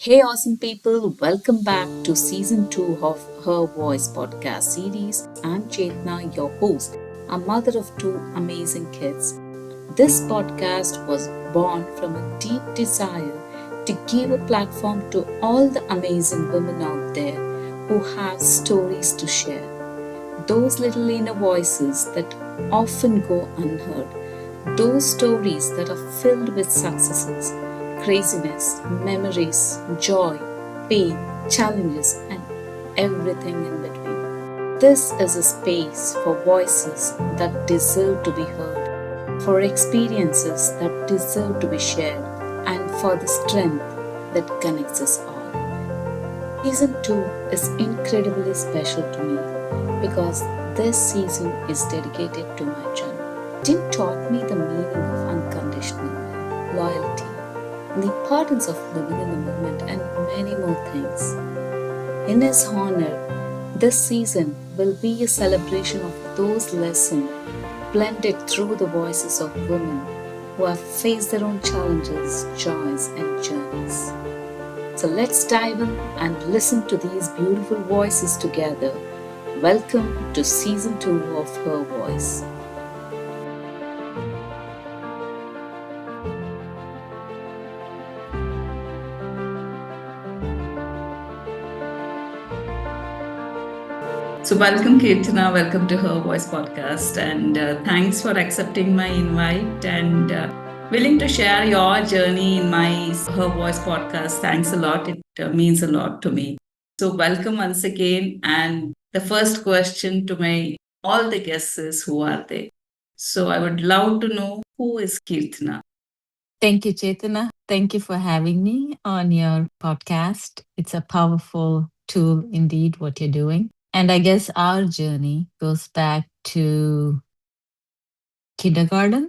Hey, awesome people, welcome back to season 2 of Her Voice podcast series. I'm Chetna, your host, a mother of two amazing kids. This podcast was born from a deep desire to give a platform to all the amazing women out there who have stories to share. Those little inner voices that often go unheard. Those stories that are filled with successes, craziness, memories, joy, pain, challenges, and everything in between. This is a space for voices that deserve to be heard, for experiences that deserve to be shared, and for the strength that connects us all. Season 2 is incredibly special to me because this season is dedicated to my journey. Tim taught me the meaning of unconditional love, loyalty, and the importance of living in the moment, and many more things. In his honor, this season will be a celebration of those lessons blended through the voices of women who have faced their own challenges, joys, and journeys. So let's dive in and listen to these beautiful voices together. Welcome to season 2 of Her Voice. So, welcome, Keerthana. Welcome to Her Voice podcast. And thanks for accepting my invite and willing to share your journey in my Her Voice podcast. Thanks a lot. It means a lot to me. So, welcome once again. And the first question to my all the guests is, who are they? So, I would love to know, who is Keerthana? Thank you, Chetana. Thank you for having me on your podcast. It's a powerful tool indeed, what you're doing. And I guess our journey goes back to kindergarten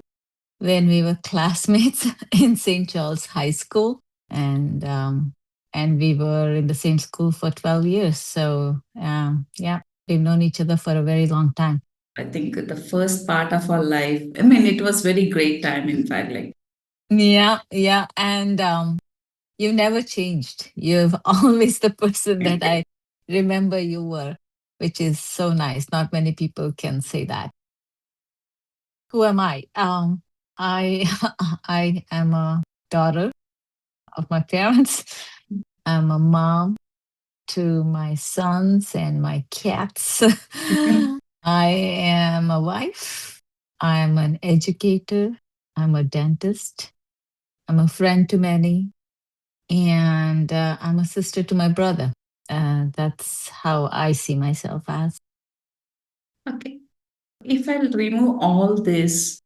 when we were classmates in St. Charles High School. And and we were in the same school for 12 years. So, yeah, we've known each other for a very long time. I think the first part of our life, I mean, it was very great time, in fact, like. Yeah, yeah. And you never changed. You've always the person that I remember you were, which is so nice. Not many people can say that. Who am I? I I am a daughter of my parents. I'm a mom to my sons and my cats. I am a wife. I'm an educator. I'm a dentist. I'm a friend to many. And I'm a sister to my brother. That's how I see myself as. Okay. If I remove all this,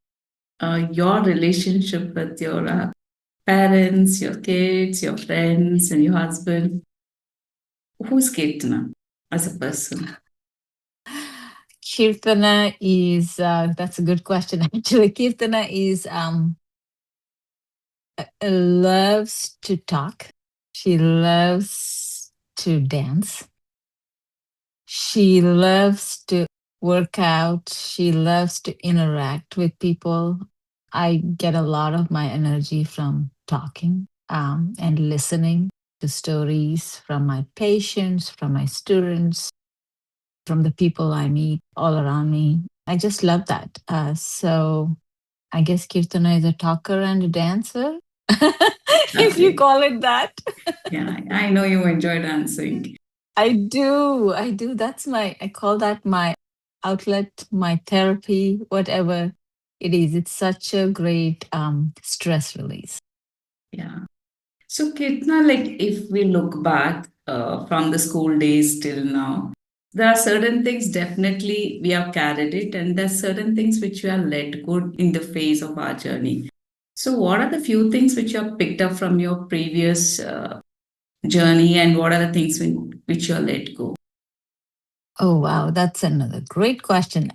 your relationship with your parents, your kids, your friends, and your husband, who's Keerthana as a person? Keerthana is, that's a good question, actually. Keerthana is, loves to talk. She loves to dance. She loves to work out. She loves to interact with people. I get a lot of my energy from talking and listening to stories from my patients, from my students, from the people I meet all around me. I just love that. So I guess Kirtana is a talker and a dancer, if you Okay. call it that. Yeah, I know you enjoy dancing. I do. I do. I call that my outlet, my therapy, whatever it is. It's such a great stress release. Yeah. So, Keerthana, like if we look back from the school days till now, there are certain things definitely we have carried it, and there's certain things which we have let go in the phase of our journey. So, what are the few things which you have picked up from your previous journey, and what are the things which you have let go? Oh, wow. That's another great question.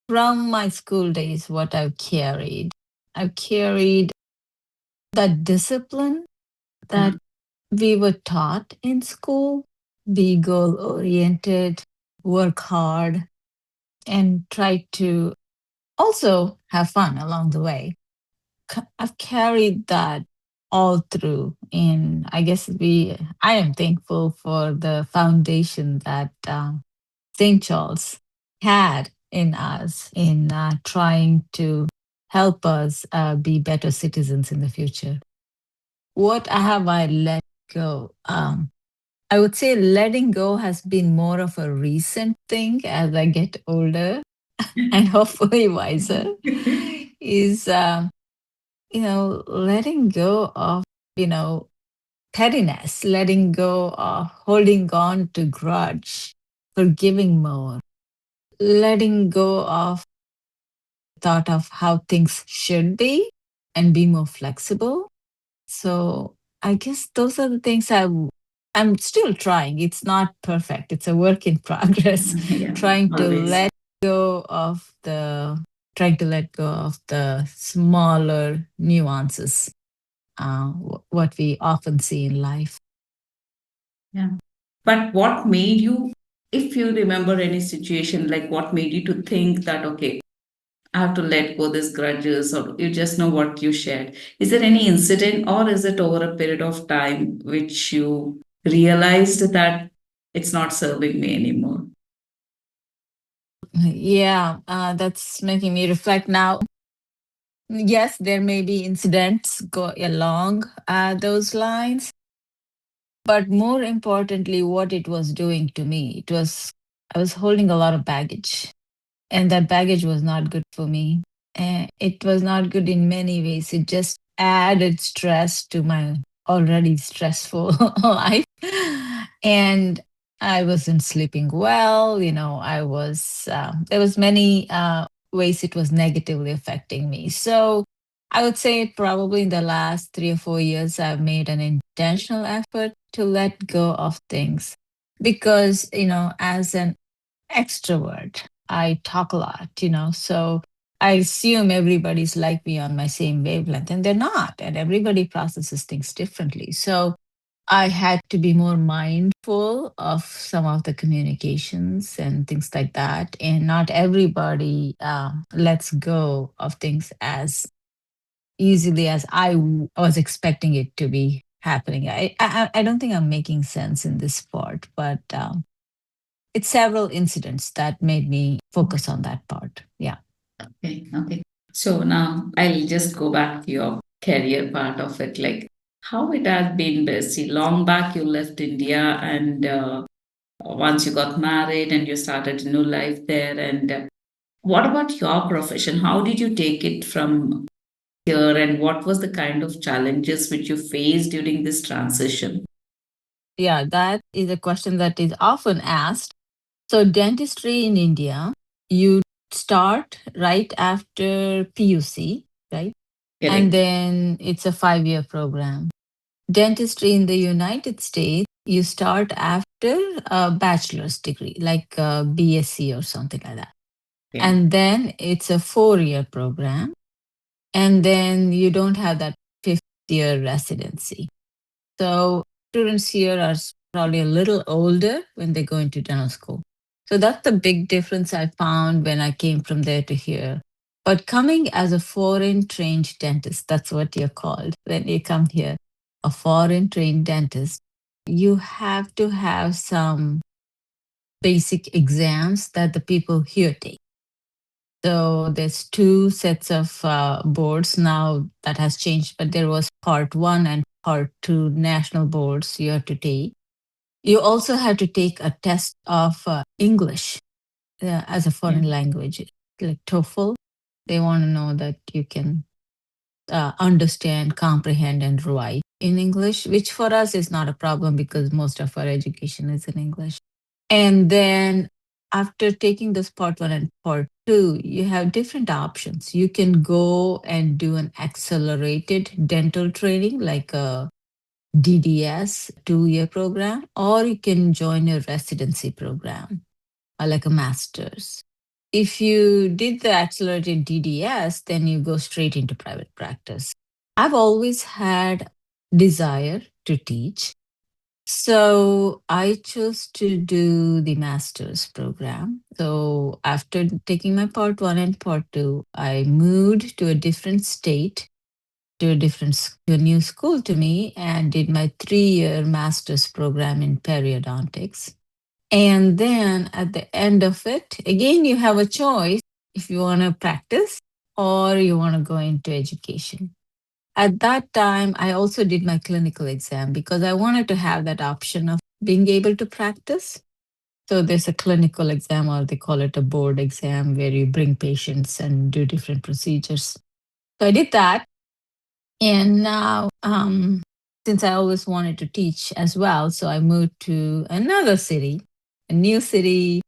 From my school days, what I've carried that discipline Yeah. that we were taught in school, be goal oriented, work hard, and try to also have fun along the way. I've carried that all through. And I guess I am thankful for the foundation that St. Charles had in us in trying to help us be better citizens in the future. What have I let go? I would say letting go has been more of a recent thing as I get older and hopefully wiser. Is letting go of you know pettiness, letting go of holding on to grudge, forgiving more, letting go of thought of how things should be and be more flexible. So I guess those are the things I'm still trying. It's not perfect. It's a work in progress. Yeah, trying to always. let go of the trying to let go of the smaller nuances, what we often see in life. Yeah. But what made you, if you remember any situation, like what made you to think that, okay, I have to let go these grudges, or you just know what you shared? Is there any incident, or is it over a period of time which you realized that it's not serving me anymore? Yeah, that's making me reflect now. Yes, there may be incidents go along those lines, but more importantly, what it was doing to me, I was holding a lot of baggage, and that baggage was not good for me. And it was not good in many ways. It just added stress to my already stressful life. And I wasn't sleeping well. There was many ways it was negatively affecting me. So I would say probably in the last 3 or 4 years, I've made an intentional effort to let go of things because, as an extrovert, I talk a lot, so I assume everybody's like me on my same wavelength, and they're not, and everybody processes things differently. So I had to be more mindful of some of the communications and things like that. And not everybody lets go of things as easily as was expecting it to be happening. I don't think I'm making sense in this part, but it's several incidents that made me focus on that part. Yeah. Okay, okay. So now I'll just go back to your career part of it, like how it has been. See, long back you left India, and once you got married and you started a new life there. And what about your profession? How did you take it from here, and what was the kind of challenges which you faced during this transition? Yeah, that is a question that is often asked. So, dentistry in India, you start right after PUC, right? And Correct. then it's a 5 year program. Dentistry in the United States, you start after a bachelor's degree, like a BSc or something like that. Okay. And then it's a 4 year program. And then you don't have that 5th year residency. So students here are probably a little older when they go into dental school. So that's the big difference I found when I came from there to here. But coming as a foreign trained dentist, that's what you're called when you come here, a foreign trained dentist, you have to have some basic exams that the people here take. So there's two sets of boards now that has changed, but there was part one and part two national boards you have to take. You also have to take a test of English as a Yeah. foreign language, like TOEFL. They want to know that you can understand, comprehend, and write in English, which for us is not a problem because most of our education is in English. And then after taking this part one and part two, you have different options. You can go and do an accelerated dental training, like a DDS 2 year program, or you can join a residency program, like a master's. If you did the accelerated DDS, then you go straight into private practice. I've always had desire to teach. So I chose to do the master's program. So after taking my part one and part two, I moved to a different state to a to a new school to me and did my 3-year master's program in periodontics. And then at the end of it, again, you have a choice if you want to practice or you want to go into education. At that time, I also did my clinical exam because I wanted to have that option of being able to practice. So there's a clinical exam, or they call it a board exam, where you bring patients and do different procedures. So I did that. And now, since I always wanted to teach as well, so I moved to another city, a new state.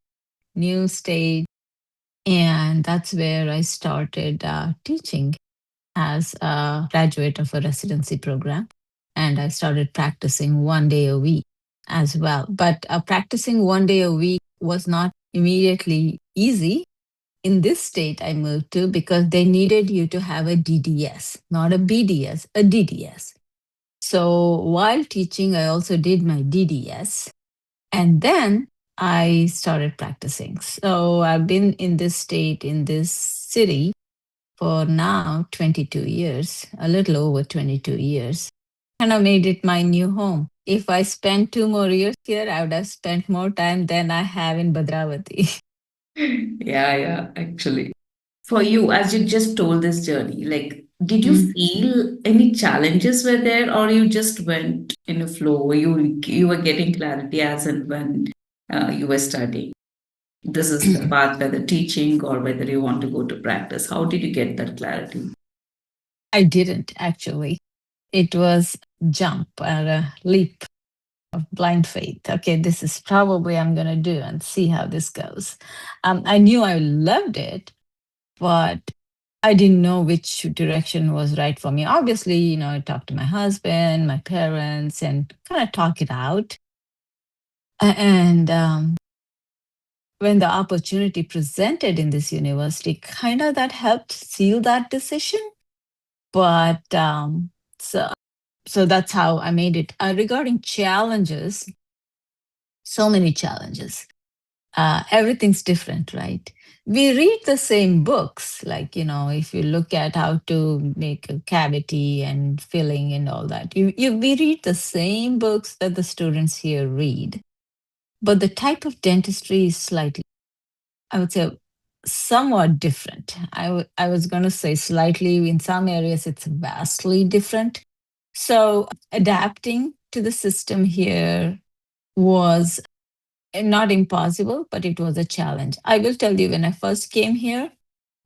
And that's where I started teaching as a graduate of a residency program. And I started practicing 1 day a week as well. But practicing 1 day a week was not immediately easy in this state I moved to because they needed you to have a DDS, not a BDS, a DDS. So while teaching, I also did my DDS. And then I started practicing. So I've been in this state, in this city for now 22 years, a little over 22 years. And I made it my new home. If I spent 2 more years here, I would have spent more time than I have in Bhadravati. Yeah, yeah, actually. For you, as you just told this journey, like, did you Mm. feel any challenges were there, or you just went in a flow? You were getting clarity as and when you were studying. This is the path, whether teaching or whether you want to go to practice. How did you get that clarity? I didn't actually. It was jump or a leap of blind faith. Okay, this is probably I'm going to do and see how this goes. I knew I loved it, but I didn't know which direction was right for me. Obviously, I talked to my husband, my parents, and kind of talk it out. And when the opportunity presented in this university, kind of that helped seal that decision. But so so that's how I made it. Regarding challenges, so many challenges. Everything's different, right? We read the same books, like, if you look at how to make a cavity and filling and all that, we read the same books that the students here read. But the type of dentistry is slightly, I would say, somewhat different. I was going to say slightly, in some areas, it's vastly different. So adapting to the system here was not impossible, but it was a challenge. I will tell you, when I first came here,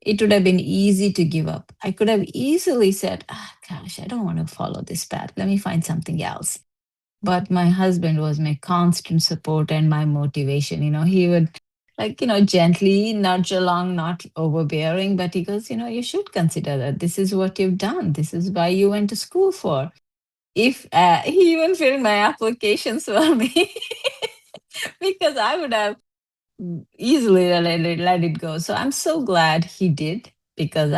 it would have been easy to give up. I could have easily said, gosh, I don't want to follow this path. Let me find something else. But my husband was my constant support and my motivation. He would, like, gently nudge along, not overbearing, but he goes, you should consider that this is what you've done. This is why you went to school for. If he even filled my applications for me, because I would have easily let it go. So I'm so glad he did, because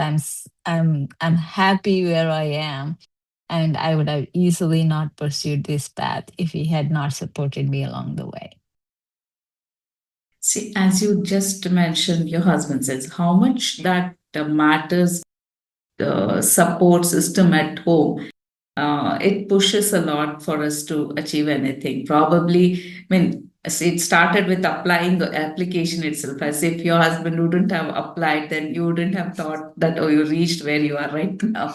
I'm happy where I am, and I would have easily not pursued this path if he had not supported me along the way. See, as you just mentioned, your husband says how much that matters, the support system at home. It pushes a lot for us to achieve anything. Probably, I mean, it started with applying the application itself. As if your husband wouldn't have applied, then you wouldn't have thought that, oh, you reached where you are right now.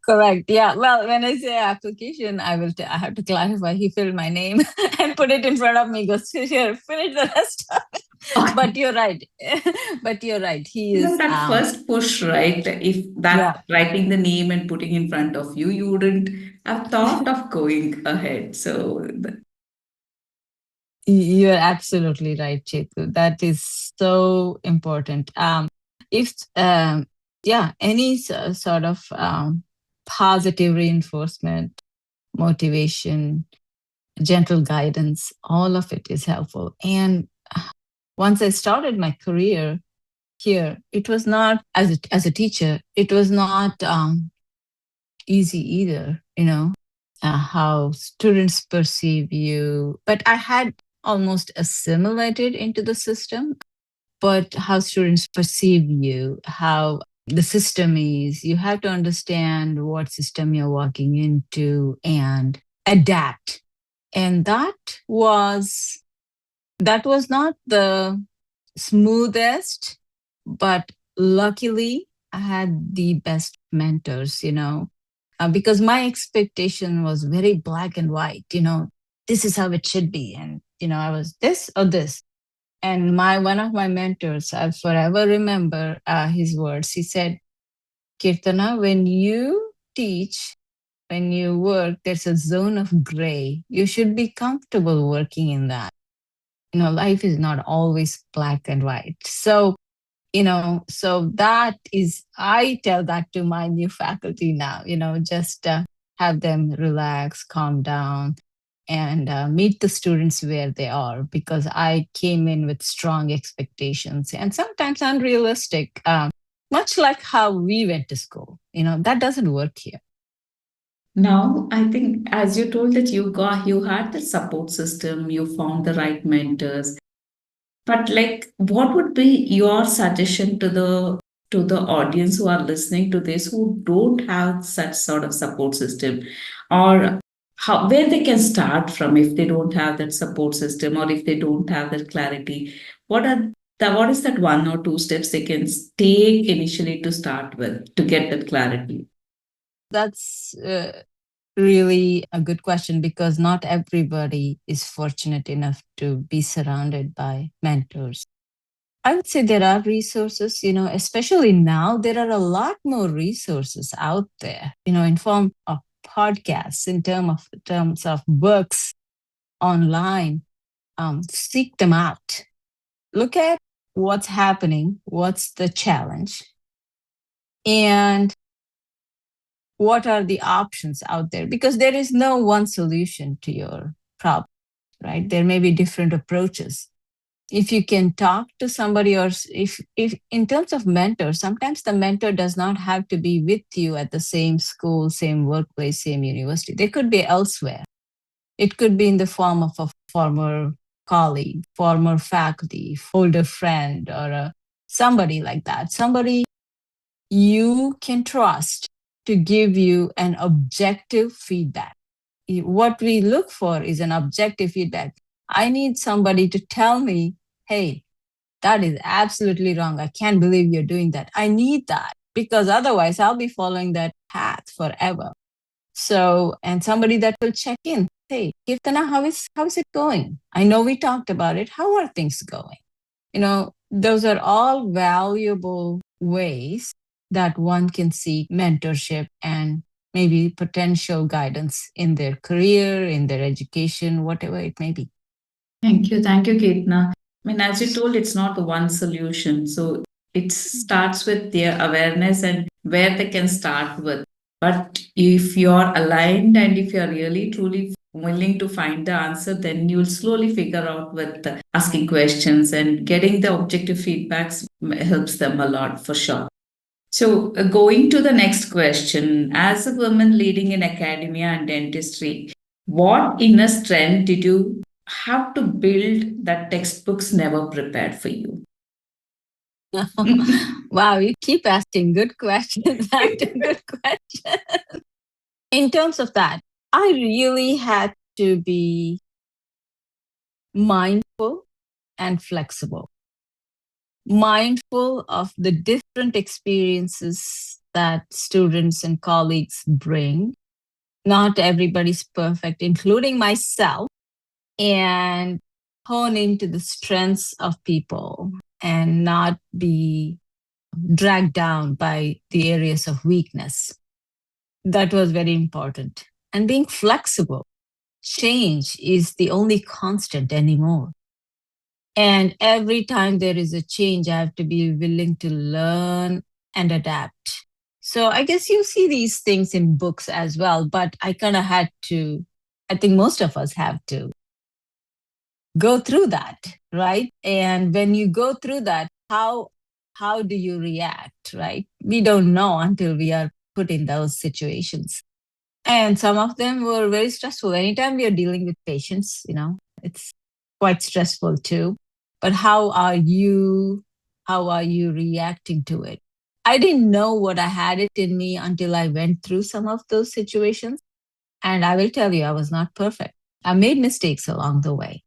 Correct. Yeah. Well, when I say application, I have to clarify. He filled my name and put it in front of me. Goes, here, finish the rest. Okay. But you're right. But you're right. He Even is. that first push, right? If Yeah. that writing the name and putting in front of you, you wouldn't have thought of going ahead. So, You're absolutely right, Chetu. That is so important. If Yeah, any sort of positive reinforcement, motivation, gentle guidance, all of it is helpful. And once I started my career here, it was not, as a teacher, it was not easy either. How students perceive you. But I had almost assimilated into the system, but how students perceive you, how the system is. You have to understand what system you're walking into and adapt. And that was not the smoothest, but luckily I had the best mentors, because my expectation was very black and white, this is how it should be. And, I was this or this. And one of my mentors, I forever remember his words. He said, Kirtana, when you teach, when you work, there's a zone of gray. You should be comfortable working in that. Life is not always black and white. So that is, I tell that to my new faculty now, just have them relax, calm down, and meet the students where they are, because I came in with strong expectations and sometimes unrealistic, much like how we went to school. That doesn't work here. Now, I think as you told that you had the support system, you found the right mentors. But like, what would be your suggestion to the audience who are listening to this who don't have such sort of support system, or how where they can start from if they don't have that support system or if they don't have that clarity? What is that one or two steps they can take initially to start with to get that clarity? That's really a good question, because not everybody is fortunate enough to be surrounded by mentors. I would say there are resources, especially now, there are a lot more resources out there, in form of podcasts, in terms of books online. Seek them out. Look at what's happening, what's the challenge, and what are the options out there, because there is no one solution to your problem, right? There may be different approaches. If you can talk to somebody, or if in terms of mentor, sometimes the mentor does not have to be with you at the same school, same workplace, same university. They could be elsewhere. It could be in the form of a former colleague, former faculty, older friend, or somebody like that, somebody you can trust to give you an objective feedback. What we look for is an objective feedback. I need somebody to tell me, hey, that is absolutely wrong. I can't believe you're doing that. I need that, because otherwise I'll be following that path forever. So, and somebody that will check in. Hey, Kirtana, how is it going? I know we talked about it. How are things going? Those are all valuable ways that one can seek mentorship and maybe potential guidance in their career, in their education, whatever it may be. Thank you, Ketna. I mean, as you told, it's not the one solution. So it starts with their awareness and where they can start with. But if you're aligned and if you're really truly willing to find the answer, then you'll slowly figure out with asking questions and getting the objective feedbacks helps them a lot for sure. So, going to the next question, as a woman leading in academia and dentistry, what inner strength did you have to build that textbooks never prepared for you? Wow, you keep asking good questions after good questions. In terms of that, I really had to be mindful and flexible, mindful of the different experiences that students and colleagues bring. Not everybody's perfect, including myself, and hone into the strengths of people and not be dragged down by the areas of weakness. That was very important. And being flexible. Change is the only constant anymore. And every time there is a change, I have to be willing to learn and adapt. So I guess you see these things in books as well, but I kind of had to, I think most of us have to go through that, right? And when you go through that, how do you react, right? We don't know until we are put in those situations. And some of them were very stressful. Anytime we are dealing with patients, it's quite stressful too. But how are you reacting to it? I didn't know what I had it in me until I went through some of those situations. And I will tell you, I was not perfect. I made mistakes along the way.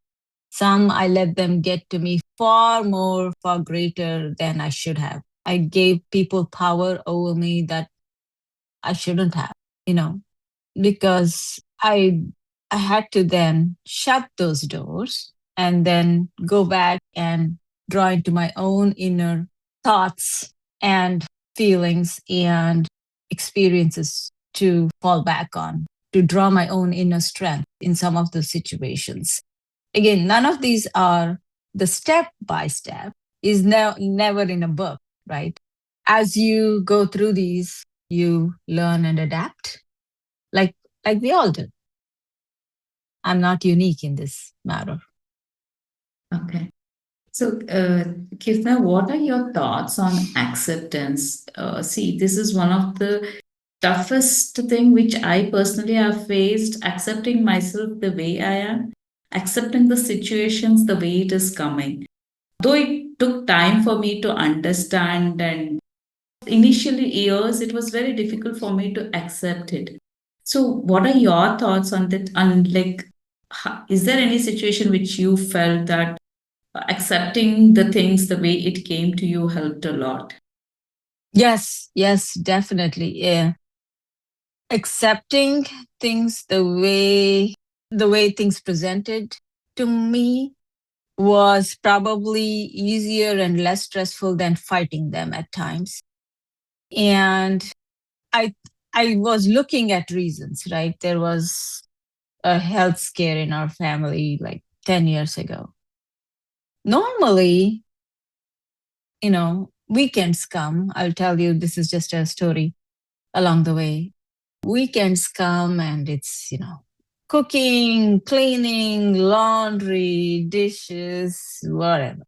Some I let them get to me far more, far greater than I should have. I gave people power over me that I shouldn't have, you know, because I had to then shut those doors and then go back and draw into my own inner thoughts and feelings and experiences to fall back on, to draw my own inner strength in some of those situations. Again, none of these are the step by step, is never in a book, right? As you go through these, you learn and adapt, like we all do. I'm not unique in this matter. Okay. So, Kirtana, what are your thoughts on acceptance? See, this is one of the toughest thing which I personally have faced, accepting myself the way I am, accepting the situations the way it is coming. Though it took time for me to understand, and initially years, it was very difficult for me to accept it. So, what are your thoughts on that? And like, is there any situation which you felt that accepting the things the way it came to you helped a lot? Yes, yes, definitely. Yeah. Accepting things the way things presented to me was probably easier and less stressful than fighting them at times. And I I was looking at reasons, right? There was a health scare in our family like 10 years ago. Normally, weekends come. I'll tell you, this is just a story along the way. Weekends come and it's, cooking, cleaning, laundry, dishes, whatever.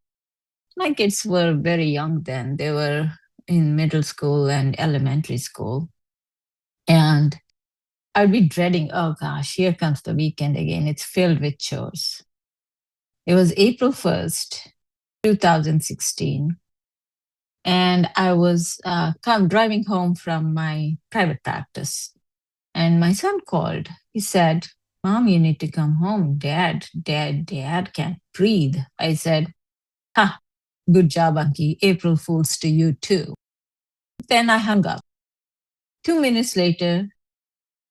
My kids were very young then. They were in middle school and elementary school. And I'd be dreading, oh gosh, here comes the weekend again. It's filled with chores. It was April 1st, 2016. And I was driving home from my private practice. And my son called. He said, Mom, you need to come home. Dad can't breathe. I said, Ha, good job, Anki. April Fools to you too. Then I hung up. 2 minutes later,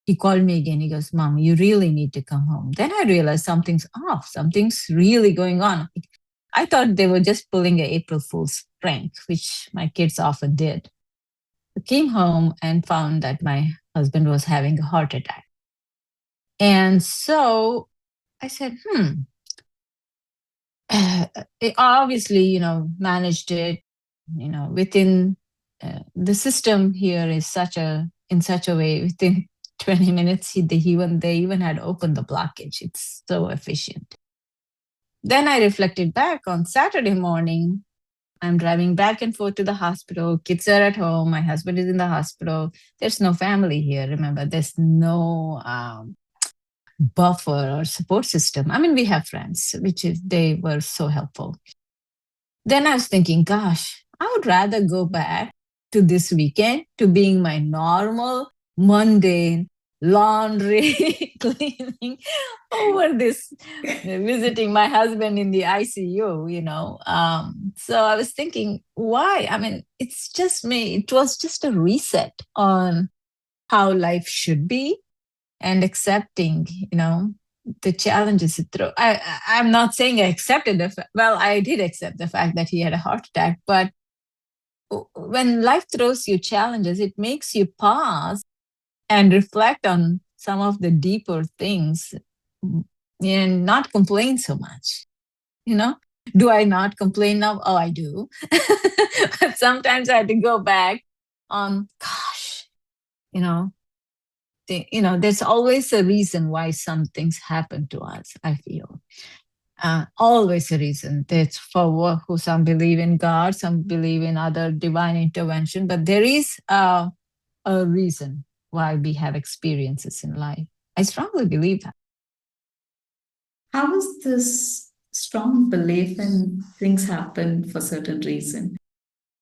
he called me again. He goes, Mom, you really need to come home. Then I realized something's off. Something's really going on. I thought they were just pulling a April Fool's prank, which my kids often did. I came home and found that my husband was having a heart attack. And so I said, obviously, managed it, within the system here is in such a way, within 20 minutes, they even had opened the blockage. It's so efficient. Then I reflected back on Saturday morning. I'm driving back and forth to the hospital. Kids are at home. My husband is in the hospital. There's no family here. Remember, there's no buffer or support system. I mean, we have friends, they were so helpful. Then I was thinking, gosh, I would rather go back to this weekend to being my normal, mundane laundry cleaning over this visiting my husband in the ICU. So I was thinking, why? I mean, it's just me. It was just a reset on how life should be and accepting, the challenges it throws. I'm not saying I accepted well, I did accept the fact that he had a heart attack, but when life throws you challenges, it makes you pause and reflect on some of the deeper things and not complain so much. You know, do I not complain now? Oh, I do. But sometimes I had to go back on, gosh, you know, there's always a reason why some things happen to us, I feel. Always a reason. That's who some believe in God, some believe in other divine intervention, but there is a reason why we have experiences in life. I strongly believe that. How is this strong belief in things happen for certain reason?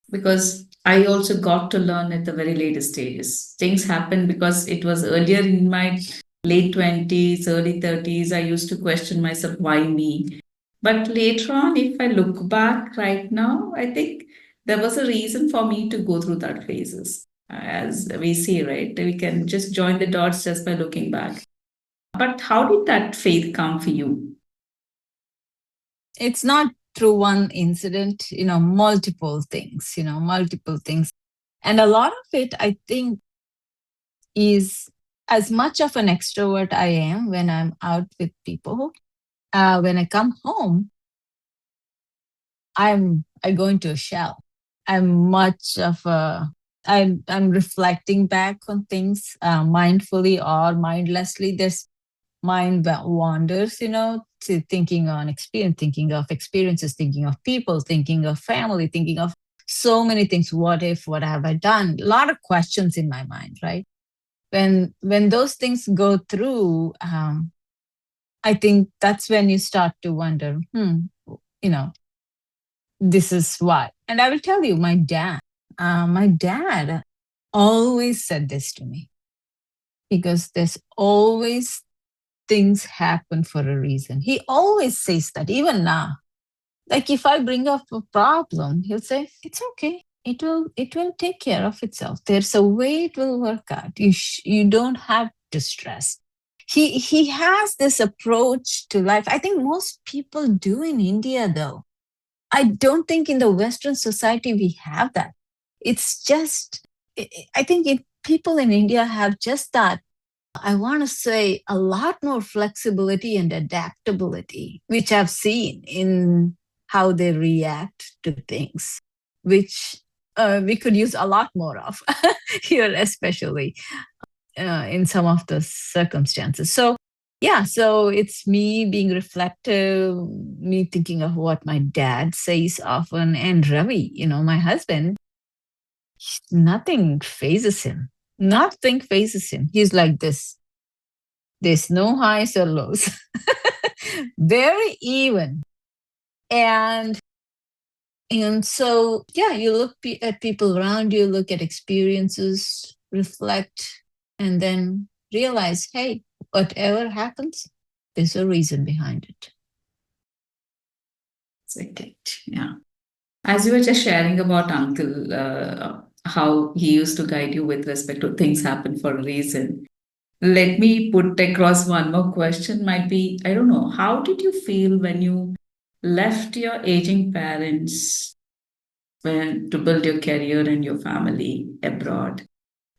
Because I also got to learn at the very latest stages. Things happened because it was earlier in my late 20s, early 30s. I used to question myself, why me? But later on, if I look back right now, I think there was a reason for me to go through that phases. As we see, right? We can just join the dots just by looking back. But how did that faith come for you? It's not through one incident, multiple things. And a lot of it, I think, is as much of an extrovert I am when I'm out with people. When I come home, I go into a shell. I'm much of a I'm reflecting back on things mindfully or mindlessly. There's wanders, to thinking on experience, thinking of experiences, thinking of people, thinking of family, thinking of so many things. What if? What have I done? A lot of questions in my mind, right? When those things go through, I think that's when you start to wonder, you know, this is why. And I will tell you, my dad always said this to me because there's always things happen for a reason. He always says that, even now. Like if I bring up a problem, he'll say, "It's okay. It will take care of itself. There's a way it will work out. You don't have to stress." He has this approach to life. I think most people do in India, though. I don't think in the Western society we have that. It's just, I think people in India have just that. I want to say a lot more flexibility and adaptability, which I've seen in how they react to things, which we could use a lot more of here, especially in some of the circumstances. So, yeah, so it's me being reflective, me thinking of what my dad says often, and Ravi, my husband, nothing phases him. Nothing phases him. He's like this. There's no highs or lows. Very even. And and so yeah, you look at people around you, look at experiences, reflect, and then realize, hey, whatever happens, there's a reason behind it. Second, yeah. As you were just sharing about Uncle, how he used to guide you with respect to things happen for a reason. Let me put across one more question. Might be, I don't know, how did you feel when you left your aging parents when to build your career and your family abroad?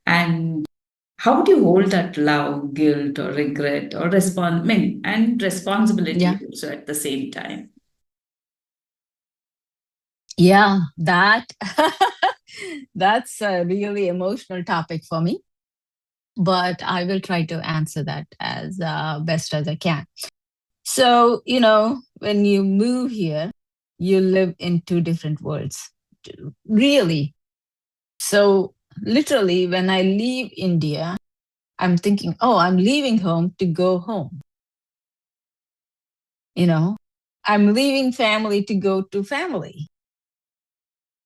And how would you hold that love, guilt, or regret, or and responsibility Yeah. also at the same time? Yeah, that's a really emotional topic for me, but I will try to answer that as best as I can. So, when you move here, you live in two different worlds. Really. So, literally, when I leave India, I'm thinking, oh, I'm leaving home to go home. You know, I'm leaving family to go to family.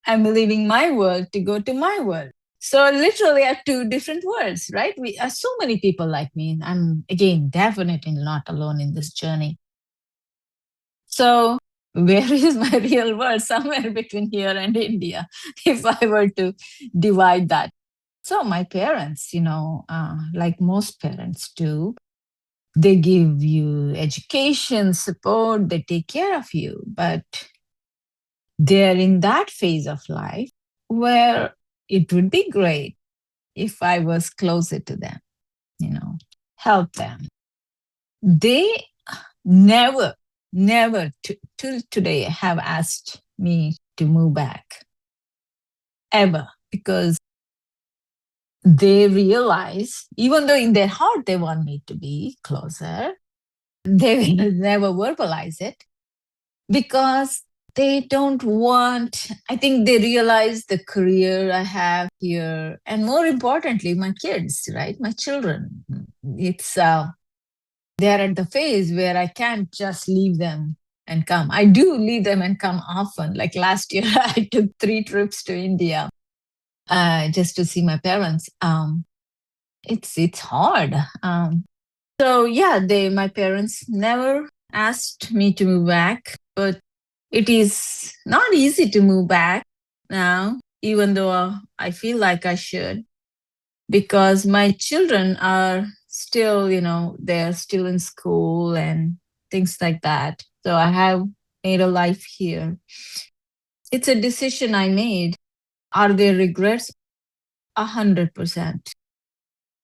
I'm leaving my world to go to my world. So literally are two different worlds, right? We are so many people like me. And I'm again definitely not alone in this journey. So where is my real world? Somewhere between here and India, if I were to divide that. So my parents, like most parents do, they give you education, support, they take care of you, but they're in that phase of life where it would be great if I was closer to them, help them. They never, never till today have asked me to move back, ever, because they realize, even though in their heart they want me to be closer, they will never verbalize it because they don't want, I think they realize the career I have here, and more importantly, my kids, right? My children. It's they're at the phase where I can't just leave them and come. I do leave them and come often. Like last year, I took 3 trips to India. just to see my parents. It's hard. So yeah, my parents never asked me to move back, but it is not easy to move back now, even though I feel like I should, because my children are still, they're still in school and things like that. So I have made a life here. It's a decision I made. Are there regrets? 100%,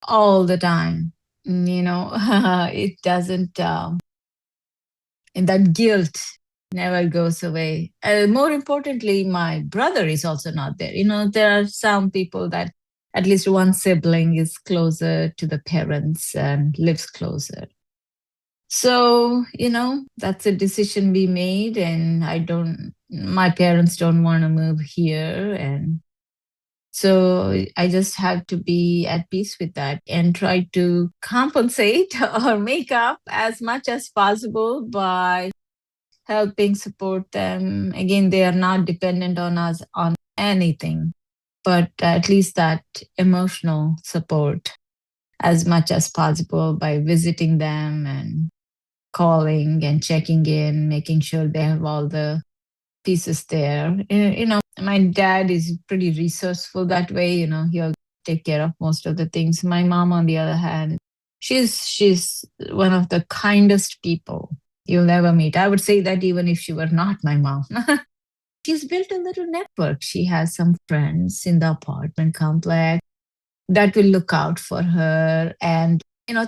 all the time. It doesn't, and that guilt never goes away. More importantly, my brother is also not there. There are some people that at least one sibling is closer to the parents and lives closer. So, that's a decision we made, and my parents don't want to move here. And so I just have to be at peace with that and try to compensate or make up as much as possible by helping support them. Again, they are not dependent on us on anything, but at least that emotional support as much as possible by visiting them and calling and checking in, making sure they have all the pieces there. My dad is pretty resourceful that way. He'll take care of most of the things. My mom, on the other hand, she's one of the kindest people you'll ever meet. I would say that even if she were not my mom. She's built a little network. She has some friends in the apartment complex that will look out for her and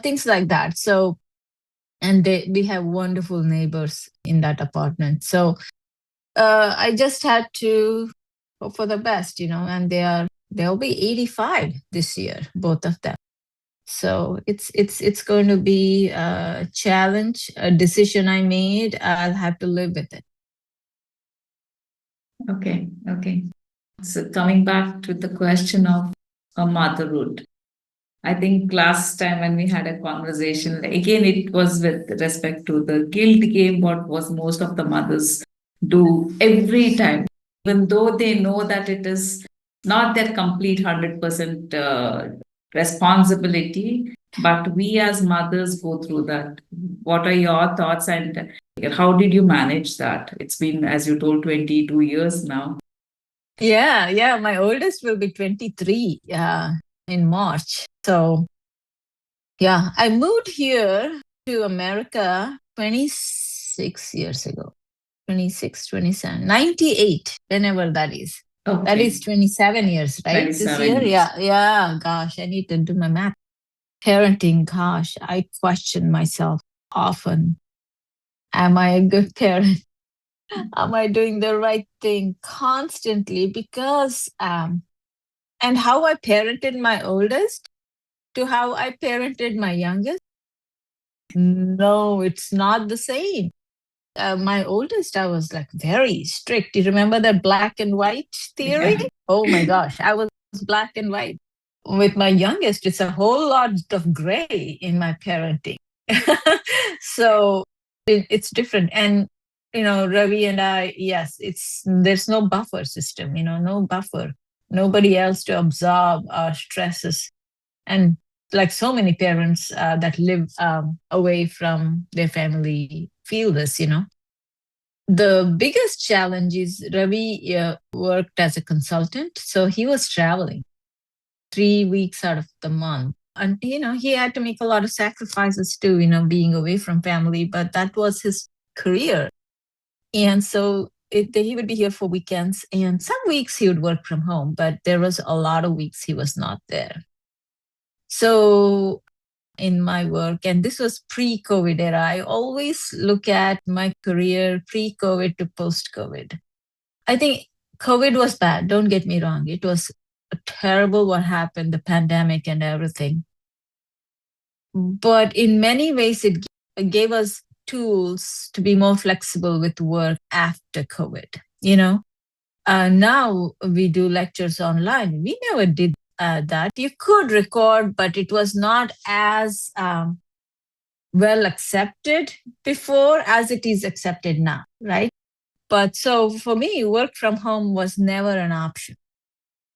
things like that. So, and we have wonderful neighbors in that apartment. So I just had to hope for the best, and they'll be 85 this year, both of them. So it's going to be a challenge, a decision I made. I'll have to live with it. Okay, okay. So coming back to the question of motherhood, I think last time when we had a conversation, again, it was with respect to the guilt game, what was most of the mothers do every time, even though they know that it is not their complete 100% responsibility, but we as mothers go through that. What are your thoughts and how did you manage that? It's been, as you told, 22 years now. Yeah, yeah. My oldest will be 23 in March. So, yeah, I moved here to America 26 years ago. 26, 27, 98, whenever that is. Okay. That is 27 years, right? This 27 year? years. Yeah, yeah. Gosh, I need to do my math. Parenting, gosh, I question myself often. Am I a good parent? Am I doing the right thing constantly? Because, and how I parented my oldest to how I parented my youngest, no, it's not the same. My oldest, I was like very strict. You remember that black and white theory? Yeah. Oh my gosh, I was black and white. With my youngest, it's a whole lot of gray in my parenting. So it's different. And, Ravi and I, yes, there's no buffer system, no buffer, nobody else to absorb our stresses. And like so many parents that live away from their family feel this, The biggest challenge is Ravi worked as a consultant. So he was traveling 3 weeks out of the month. And, he had to make a lot of sacrifices too, being away from family, but that was his career. And so he would be here for weekends. And some weeks he would work from home, but there was a lot of weeks he was not there. So in my work, and this was pre-COVID era, I always look at my career pre-COVID to post-COVID. I think COVID was bad. Don't get me wrong. It was terrible what happened, the pandemic and everything. But in many ways, it gave us tools to be more flexible with work after COVID. Now we do lectures online. We never did that. You could record, but it was not as well accepted before as it is accepted now, right? But so for me, work from home was never an option.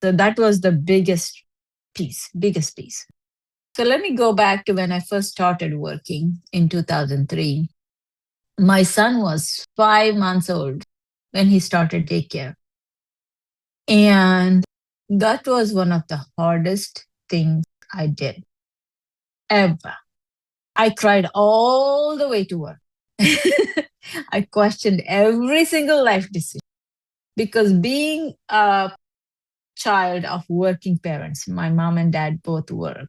So that was the biggest piece. So let me go back to when I first started working in 2003. My son was 5 months old when he started daycare. And that was one of the hardest things I did ever. I cried all the way to work. I questioned every single life decision because being a child of working parents, my mom and dad both work.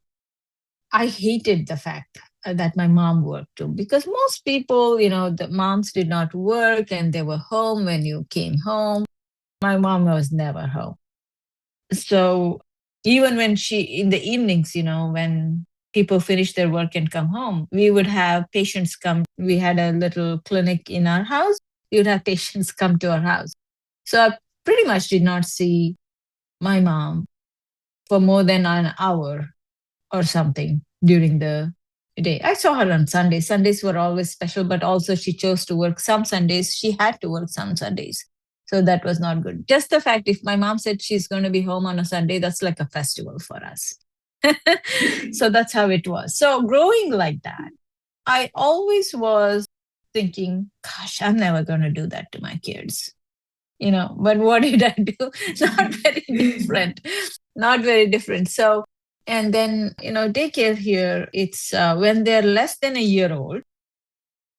I hated the fact that my mom worked too because most people, the moms did not work and they were home when you came home. My mom was never home. So even when in the evenings, when people finish their work and come home, we would have patients come. We had a little clinic in our house. We would have patients come to our house. So I pretty much did not see my mom for more than an hour or something during the day. I saw her on Sundays. Sundays were always special, but also she chose to work some Sundays. She had to work some Sundays. So that was not good. Just the fact if my mom said she's going to be home on a Sunday, that's like a festival for us. So that's how it was. So growing like that, I always was thinking, gosh, I'm never going to do that to my kids. But what did I do? Not very different. Not very different. So, and then, daycare here, it's when they're less than a year old.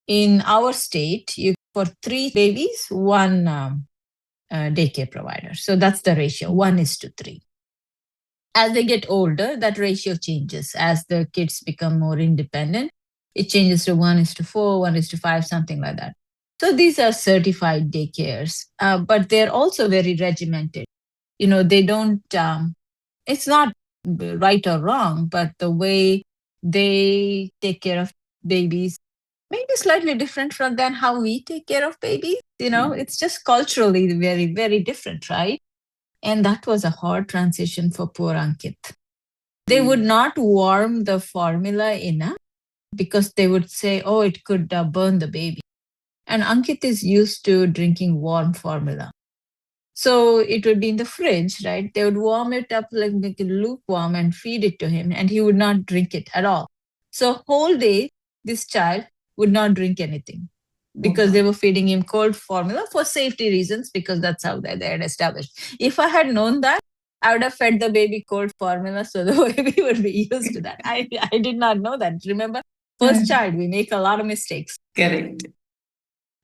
In our state, for 3 babies, one daycare provider. So that's the ratio, 1:3. As they get older, that ratio changes. As the kids become more independent, it changes to 1:4, 1:5, something like that. So these are certified daycares, but they're also very regimented. They don't, it's not right or wrong, but the way they take care of babies maybe slightly different from than how we take care of babies. It's just culturally very, very different, right? And that was a hard transition for poor Ankit. They would not warm the formula enough because they would say, oh, it could burn the baby. And Ankit is used to drinking warm formula. So it would be in the fridge, right? They would warm it up, like make it lukewarm and feed it to him, and he would not drink it at all. So whole day, this child would not drink anything because they were feeding him cold formula for safety reasons, because that's how they had established. If I had known that, I would have fed the baby cold formula so the baby would be used to that. I did not know that. Remember, first child, we make a lot of mistakes. Correct.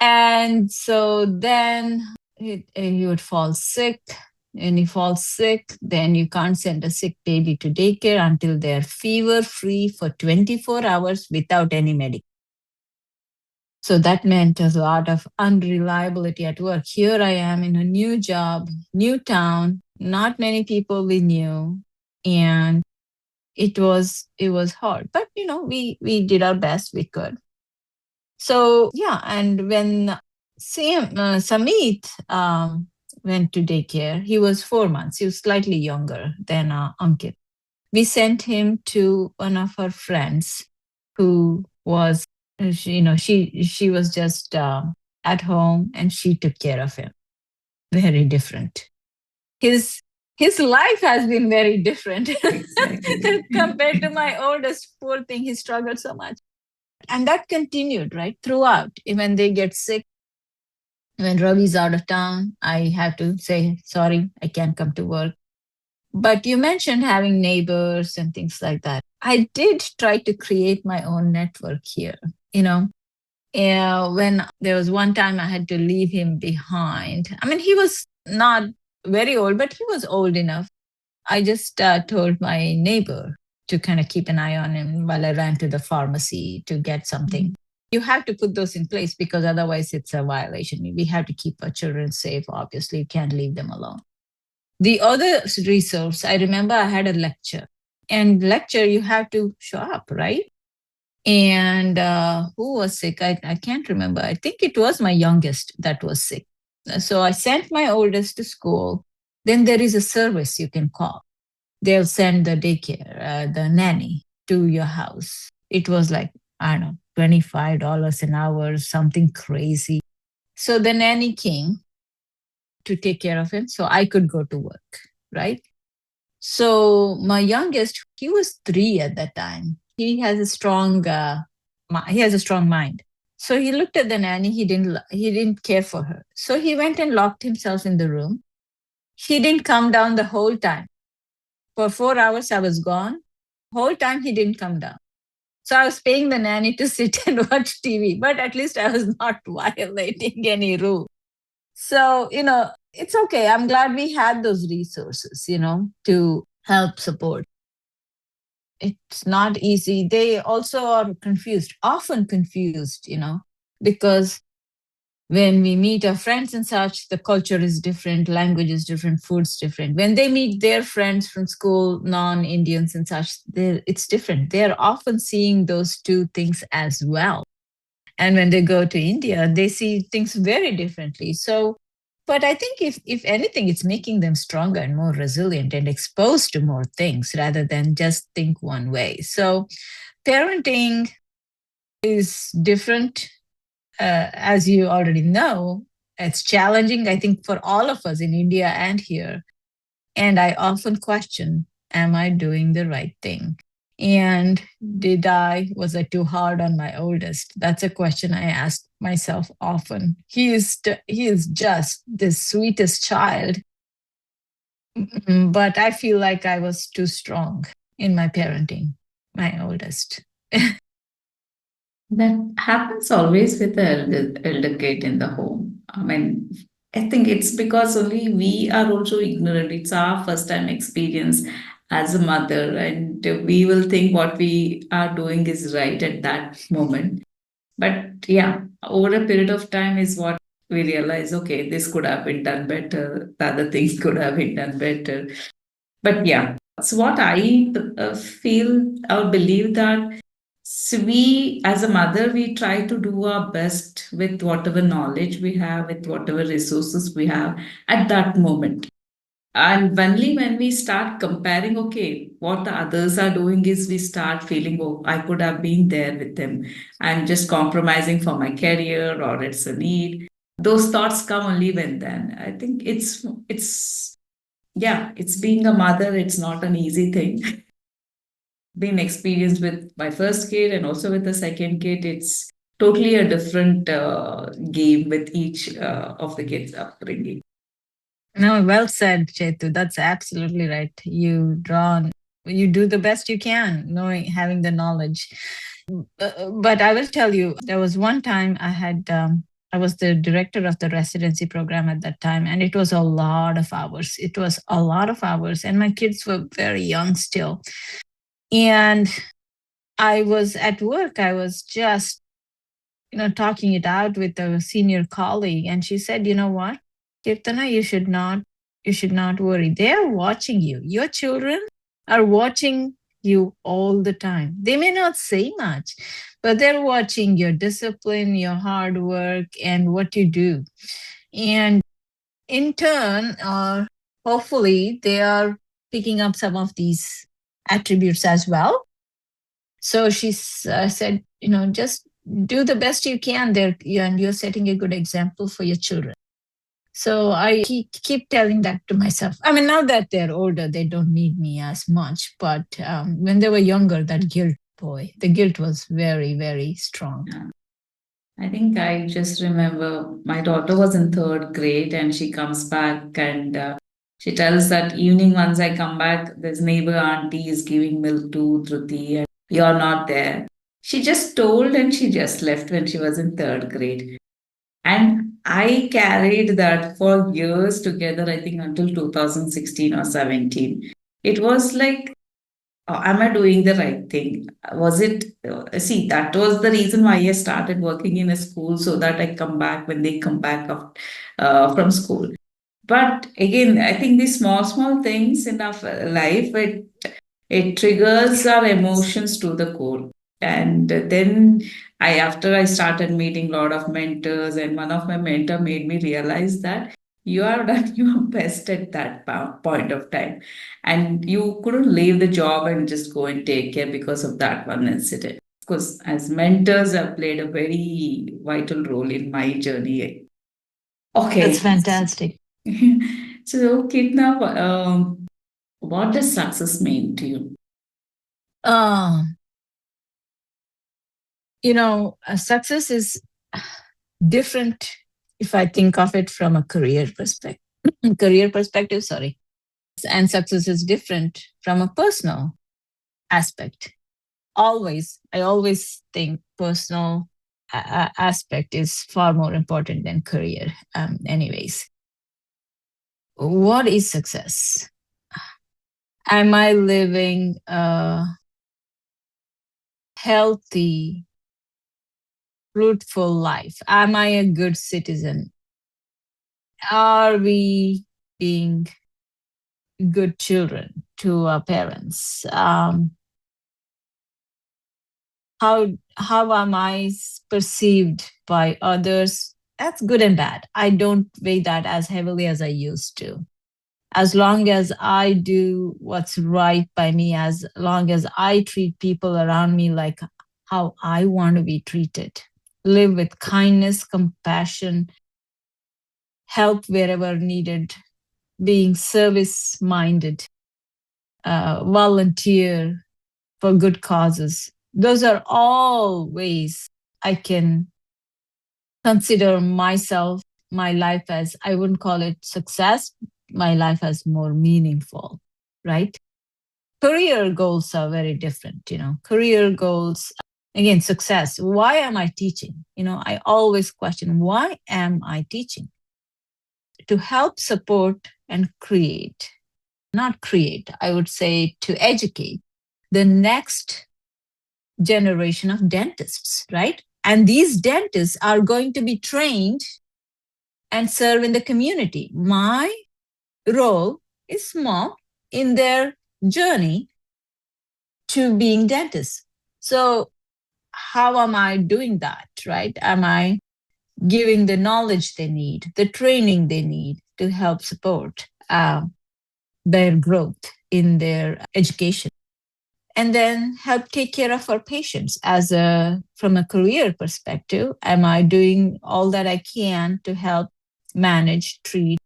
And so then he would fall sick. And he falls sick, then you can't send a sick baby to daycare until they're fever free for 24 hours without any medication. So that meant a lot of unreliability at work. Here I am in a new job, new town, not many people we knew. And it was hard. But we did our best we could. So yeah, and when Samit went to daycare, he was 4 months. He was slightly younger than Ankit. We sent him to one of our friends who was, she was just at home and she took care of him. Very different. His life has been very different compared to my oldest. Poor thing, he struggled so much. And that continued, right, throughout. When they get sick, when Ravi's out of town, I have to say, sorry, I can't come to work. But you mentioned having neighbors and things like that. I did try to create my own network here, when there was one time I had to leave him behind. I mean, he was not very old, but he was old enough. I just told my neighbor to kind of keep an eye on him while I ran to the pharmacy to get something. You have to put those in place because otherwise it's a violation. We have to keep our children safe. Obviously, you can't leave them alone. The other resource, I remember I had a lecture. And lecture, you have to show up, right? And who was sick? I can't remember. I think it was my youngest that was sick. So I sent my oldest to school. Then there is a service you can call. They'll send the daycare, the nanny to your house. It was like, I don't know, $25 an hour, something crazy. So the nanny came to take care of him so I could go to work, right? So my youngest, he was 3 at that time. He has a strong, he has a strong mind. So he looked at the nanny. He didn't care for her. So he went and locked himself in the room. He didn't come down the whole time. For 4 hours, I was gone. Whole time he didn't come down. So I was paying the nanny to sit and watch TV, but at least I was not violating any rule. So, it's okay. I'm glad we had those resources, to help support. It's not easy. They also are confused, often confused, because when we meet our friends and such, the culture is different, language is different, food's different. When they meet their friends from school, non-Indians and such, it's different. They're often seeing those two things as well. And when they go to India, they see things very differently. So, but I think if anything, it's making them stronger and more resilient and exposed to more things rather than just think one way. So, parenting is different, as you already know. It's challenging, I think, for all of us in India and here. And I often question, am I doing the right thing? And was I too hard on my oldest? That's a question I ask myself often. He is just the sweetest child, but I feel like I was too strong in my parenting, my oldest. That happens always with the elder kid in the home. I mean, I think it's because only we are also ignorant. It's our first time experience as a mother, and we will think what we are doing is right at that moment. But yeah, over a period of time is what we realize, okay, this could have been done better, the other things could have been done better. But yeah, so what I feel or believe that, so we, as a mother, we try to do our best with whatever knowledge we have, with whatever resources we have at that moment. And only when we start comparing, okay, what the others are doing is we start feeling, oh, I could have been there with them. I'm just compromising for my career or it's a need. Those thoughts come only when then. I think yeah, it's being a mother, it's not an easy thing. Been experienced with my first kid and also with the second kid, it's totally a different game with each of the kids upbringing. No, well said, Chetu. That's absolutely right. You do the best you can, knowing, having the knowledge. But I will tell you, there was one time I was the director of the residency program at that time, and it was a lot of hours. It was a lot of hours, and my kids were very young still. And I was at work. I was just, talking it out with a senior colleague, and she said, "You know what, Keerthana, you should not worry. They're watching you. Your children are watching you all the time. They may not say much, but they're watching your discipline, your hard work, and what you do. And in turn, hopefully, they are picking up some of these attributes as well." So she said, just do the best you can there, and you're setting a good example for your children. So I keep telling that to myself. I mean, now that they're older, they don't need me as much. But when they were younger, that guilt, boy, the guilt was very, very strong. Yeah. I think I just remember my daughter was in third grade and she comes back and she tells that evening once I come back, this neighbor auntie is giving milk to Dhruti and you're not there. She just told and she just left when she was in third grade. And I carried that for years together, I think until 2016 or 17. It was like, am I doing the right thing? Was it, see, that was the reason why I started working in a school so that I come back when they come back from school. But again, I think these small things in our life, it triggers our emotions to the core. And then after I started meeting a lot of mentors, and one of my mentor made me realize that you have done your best at that point of time, and you couldn't leave the job and just go and take care because of that one incident. Of course, as mentors have played a very vital role in my journey. That's Okay. fantastic. So, Kitna, What does success mean to you? Um, Success is different if I think of it from a career perspective. Career perspective, sorry. And success is different from a personal aspect. I always think personal aspect is far more important than career. Anyways, what is success? Am I living a healthy, fruitful life? Am I a good citizen? Are we being good children to our parents? How am I perceived by others? That's good and bad. I don't weigh that as heavily as I used to. As long as I do what's right by me, as long as I treat people around me like how I want to be treated, live with kindness, compassion, help wherever needed, being service minded, volunteer for good causes. Those are all ways I can consider myself, my life as, I wouldn't call it success, my life as more meaningful, right? Career goals are very different, career goals, again, success. Why am I teaching? I always question, why am I teaching? To help support and create, not create, I would say to educate the next generation of dentists, right? And these dentists are going to be trained and serve in the community. My role is small in their journey to being dentists. So, how am I doing that, right? Am I giving the knowledge they need, the training they need to help support their growth in their education? And then help take care of our patients from a career perspective. Am I doing all that I can to help manage, treat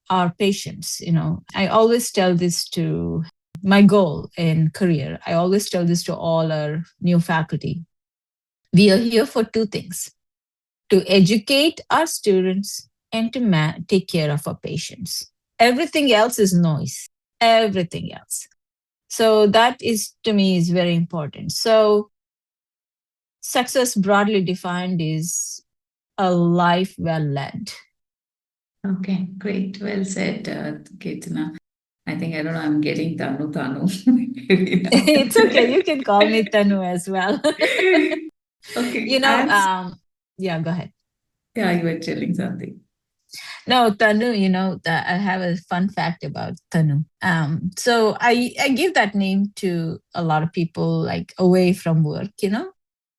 our patients? I always tell this to my goal in career. I always tell this to all our new faculty. We are here for two things: to educate our students and to take care of our patients. Everything else is noise. Everything else. So that is, to me, is very important. So success broadly defined is a life well led. Okay, great. Well said, Keerthana. I think, I don't know, I'm getting Tanu Tanu. It's okay. You can call me Tanu as well. Okay, you know, as um, yeah, go ahead. yeah, you were telling something. No, Tanu, I have a fun fact about Tanu. So I give that name to a lot of people like away from work,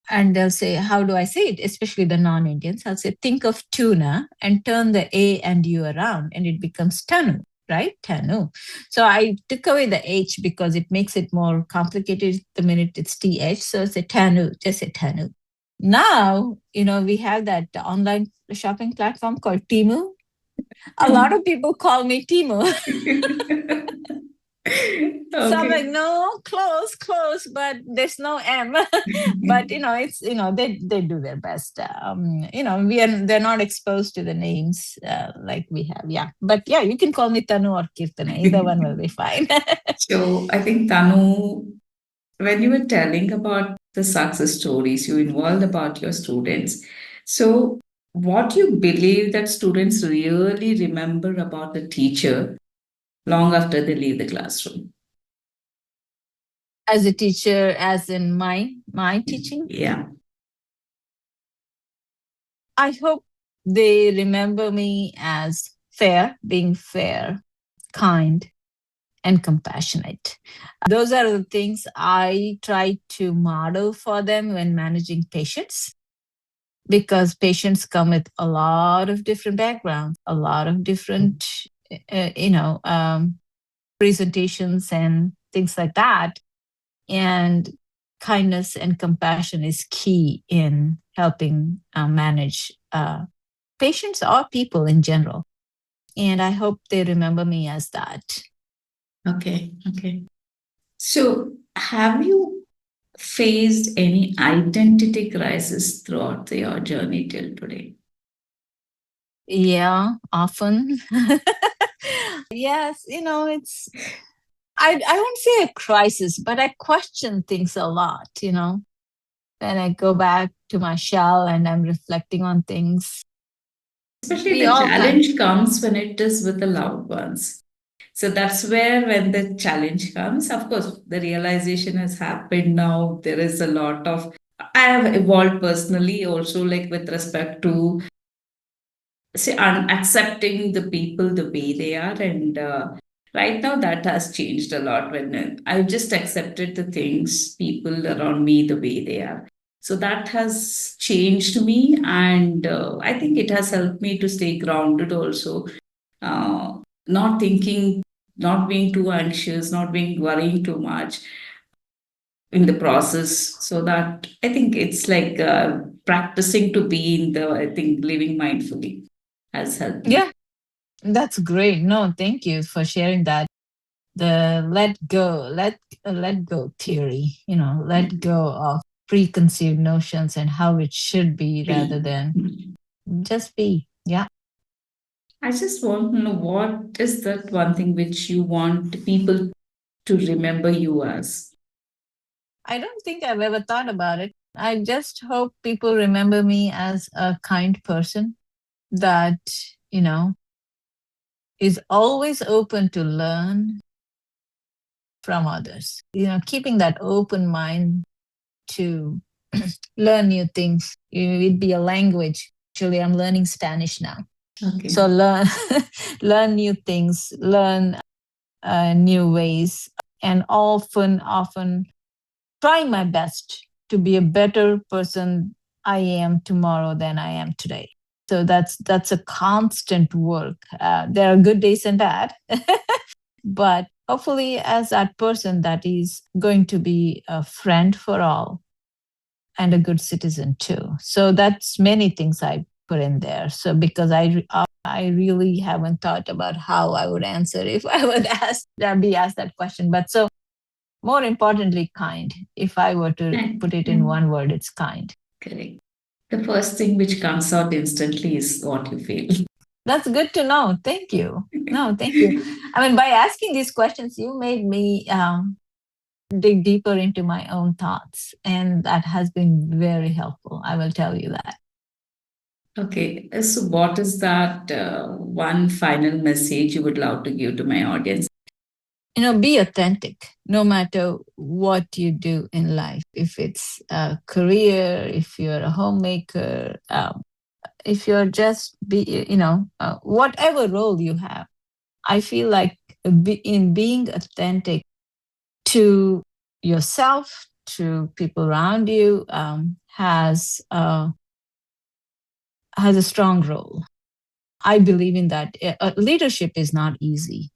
and they'll say, how do I say it? Especially the non-Indians. I'll say, think of tuna and turn the A and U around and it becomes Tanu, right? Tanu. So I took away the H because it makes it more complicated the minute it's TH. So it's a Tanu, just say Tanu. Now, we have that online shopping platform called Timu. A lot of people call me Timu. So I'm like, Okay. no, close, but there's no M. But it's they do their best. They're not exposed to the names like we have. Yeah, but yeah, you can call me Tanu or Keerthana. Either one will be fine. So I think, Tanu, when you were telling about the success stories you involved about your students, so what you believe that students really remember about the teacher long after they leave the classroom? As a teacher, as in my teaching, Yeah. I hope they remember me as being fair, kind, and compassionate. Those are the things I try to model for them when managing patients, because patients come with a lot of different backgrounds, a lot of different, presentations and things like that. And kindness and compassion is key in helping manage patients or people in general. And I hope they remember me as that. Okay, okay. So, have you faced any identity crisis throughout your journey till today? Yeah, often. Yes, it's I won't say a crisis, but I question things a lot, when I go back to my shell and I'm reflecting on things. Especially We the all kind challenge comes when it is with the loved ones. So that's where, when the challenge comes, of course, the realization has happened now. There is a lot of, I have evolved personally also, like with respect to, say, accepting the people the way they are. And right now, that has changed a lot when I've just accepted the things, people around me the way they are. So that has changed me. And I think it has helped me to stay grounded also, uh, not thinking, not being too anxious, not being worrying too much in the process. So that I think it's like practicing to be in the, I think living mindfully has helped me. Yeah, that's great. No, thank you for sharing that. The let go theory, let go of preconceived notions and how it should be rather Be. than just be. Yeah. I just want to know, what is that one thing which you want people to remember you as? I don't think I've ever thought about it. I just hope people remember me as a kind person that, you know, is always open to learn from others. Keeping that open mind to learn new things. It'd be a language. Actually, I'm learning Spanish now. Okay. So learn learn new things, learn new ways, and often trying my best to be a better person I am tomorrow than I am today. So that's a constant work. There are good days and bad, but hopefully, as that person that is going to be a friend for all and a good citizen too. So that's many things I put in there. So because I really haven't thought about how I would answer if I would be asked that question. But so more importantly, kind. If I were to put it in one word, it's kind. Correct. The first thing which comes out instantly is what you feel. That's good to know. Thank you. No, thank you. I mean, by asking these questions, you made me dig deeper into my own thoughts, and that has been very helpful. I will tell you that. Okay, so what is that one final message you would love to give to my audience? Be authentic no matter what you do in life. If it's a career, if you're a homemaker, if you're just whatever role you have, I feel like in being authentic to yourself, to people around you, has a strong role. I believe in that. Leadership is not easy.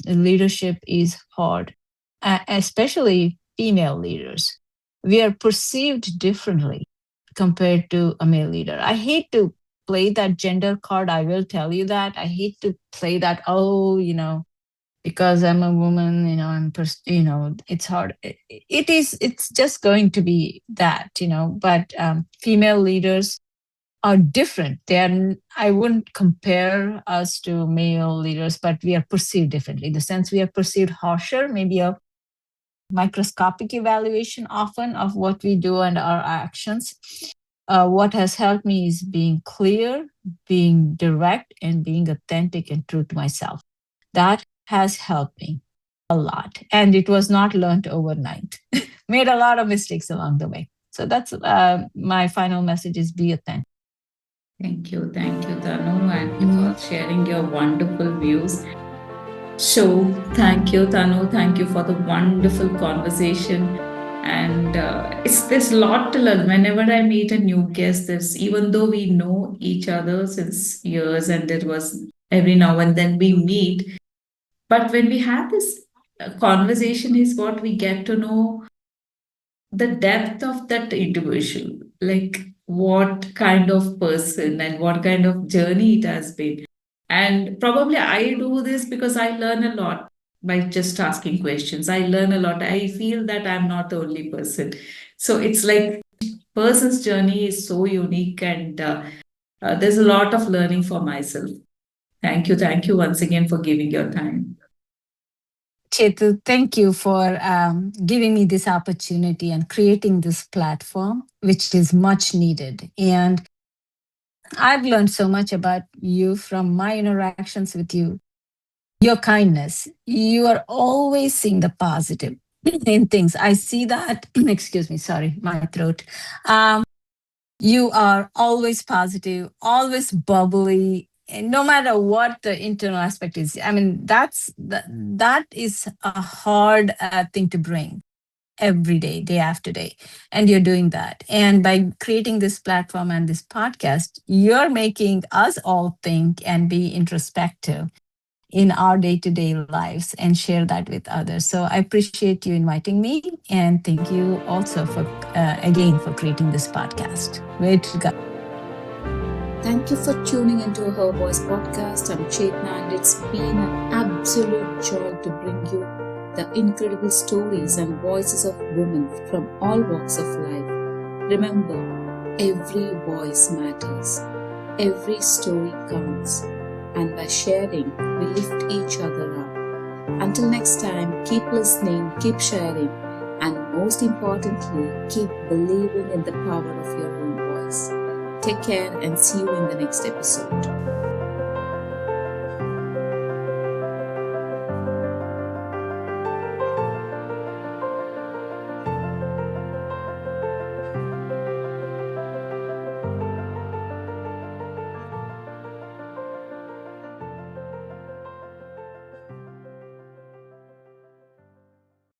Leadership is hard, especially female leaders. We are perceived differently compared to a male leader. I hate to play that gender card. I will tell you that. I hate to play that, because I'm a woman, it's hard. It's just going to be that, but female leaders are different. I wouldn't compare us to male leaders, but we are perceived differently. The sense we are perceived harsher, maybe a microscopic evaluation often of what we do and our actions. What has helped me is being clear, being direct, and being authentic and true to myself. That has helped me a lot. And it was not learned overnight. Made a lot of mistakes along the way. So that's my final message is be authentic. Thank you, Tanu, and Mhm. for sharing your wonderful views. So, thank you, Tanu. Thank you for the wonderful conversation. And it's there's a lot to learn. Whenever I meet a new guest, there's, even though we know each other since years, and there was every now and then we meet, but when we have this conversation, is what we get to know the depth of that individual, like what kind of person and what kind of journey it has been. And probably I do this because I learn a lot. by just asking questions. I learn a lot. I feel that I'm not the only person. So it's like person's journey is so unique, and there's a lot of learning for myself. Thank you. Thank you once again for giving your time. Chetu, thank you for giving me this opportunity and creating this platform, which is much needed. And I've learned so much about you from my interactions with you. Your kindness, you are always seeing the positive in things. I see that. Excuse me, sorry, my throat. Um, you are always positive, always bubbly, and no matter what the internal aspect is. I mean, that is a hard thing to bring every day, day after day, and you're doing that. And by creating this platform and this podcast, you're making us all think and be introspective in our day-to-day lives and share that with others. So I appreciate you inviting me, and thank you also for again for creating this podcast. Way to go. Thank you for tuning into Her Voice podcast. I'm Chetna, and it's been an absolute joy to bring you the incredible stories and voices of women from all walks of life. Remember, every voice matters, every story counts, and by sharing, we lift each other up. Until next time, keep listening, keep sharing, and most importantly, keep believing in the power of your own voice. Take care and see you in the next episode.